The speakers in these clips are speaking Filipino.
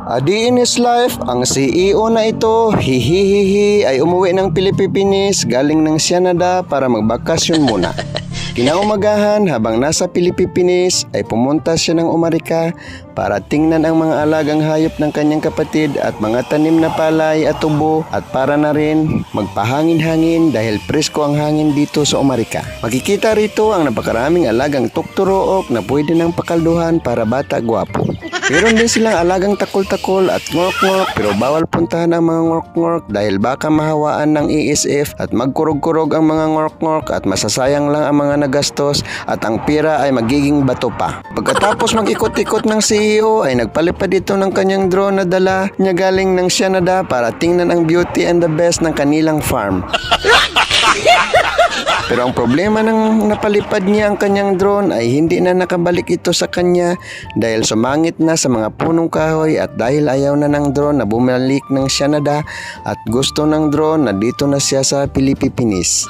A day in his life, ang CEO na ito, hihihihi, ay umuwi ng Pilipinas galing ng Canada para magbakasyon muna. Kinaumagahan habang nasa Pilipinas ay pumunta siya ng Amerika para tingnan ang mga alagang hayop ng kanyang kapatid at mga tanim na palay at tubo at para na rin magpahangin-hangin dahil presko ang hangin dito sa Amerika. Makikita rito ang napakaraming alagang tukturook na pwede ng pakalduhan para bata gwapo. Meron din silang alagang takol-takol at ngork-ngork pero bawal puntahan ang mga ngork-ngork dahil baka mahawaan ng ESF at magkurog-kurog ang mga ngork-ngork at masasayang lang ang mga nagastos at ang pira ay magiging bato pa. Pagkatapos mag-ikot-ikot ng CEO ay nagpalipad dito ng kanyang drone na dala niya galing ng Canada para tingnan ang beauty and the best ng kanilang farm. Pero ang problema ng napalipad niya ang kanyang drone ay hindi na nakabalik ito sa kanya dahil sumangit na sa mga punong kahoy at dahil ayaw na ng drone na bumalik ng Canada at gusto ng drone na dito na siya sa Pilipinas.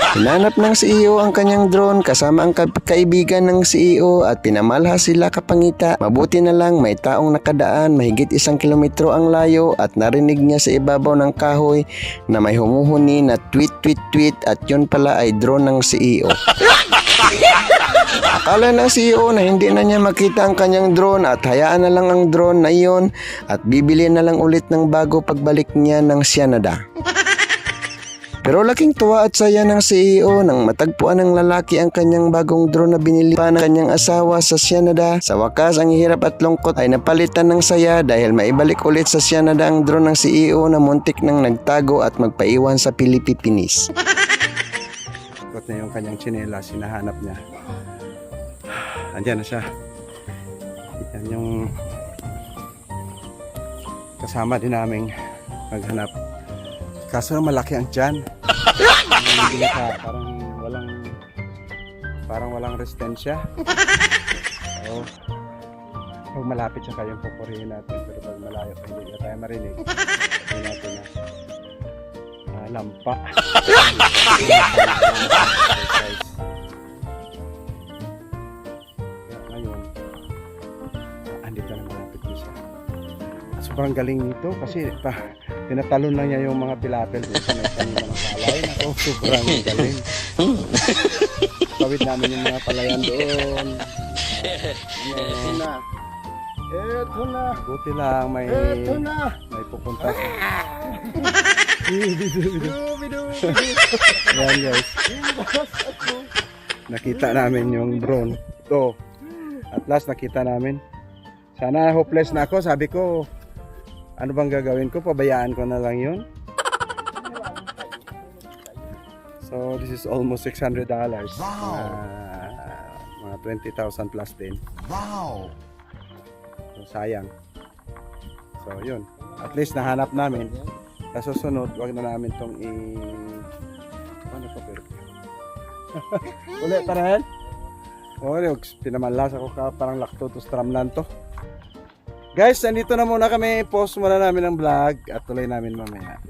Hinanap ng CEO ang kanyang drone kasama ang kaibigan ng CEO at pinamalha sila kapangita. Mabuti na lang may taong nakadaan mahigit 1 kilometro ang layo at narinig niya sa ibabaw ng kahoy na may humuhuni na tweet tweet tweet at yun pala ay drone ng CEO. Akala ng CEO na hindi na niya makita ang kanyang drone at hayaan na lang ang drone na iyon at bibili na lang ulit ng bago pagbalik niya ng Canada. Pero laking tuwa at saya ng CEO nang matagpuan ng lalaki ang kanyang bagong drone na binili pa ng kanyang asawa sa Canada. Sa wakas, ang hirap at lungkot ay napalitan ng saya dahil maibalik ulit sa Canada ang drone ng CEO na muntik nang nagtago at magpaiwan sa Pilipinas. Ikot na yung kanyang tsinelas, hinahanap niya. Andiyan na siya. Yan yung kasama din naming maghanap. Kaso malaki ang tiyan. Hindi ka, parang walang resistensya. So, pag malapit siya kayong pupurihin natin. Pero pag malayo, hindi na tayo marinig. Hindi natin na lampa. Ngayon, andito na malapit niya siya. Sobrang galing nito kasi tinatalon lang niya yung mga pilapel doon sa may kanina ng palay. Ako, sobrang galing. Kawit namin yung mga palayan doon. Ito na. Ito na. Buti lang may pupunta sa... Ayan guys. Nakita namin yung drone. Ito. At last nakita namin. Sana hopeless na ako. Sabi ko, ano bang gagawin ko? Pabayaan ko na lang yun. So this is almost $600. Wow. Mga 20,000 plus din. Wow. So sayang. So yun. At least nahanap namin. Sa susunod, wag na namin tong ano ko pero? Ulit tarahan. Pinamalas ako ka parang lactose tramlan to. Guys, nandito na muna kami. Post muna namin ang vlog at tuloy namin mamaya.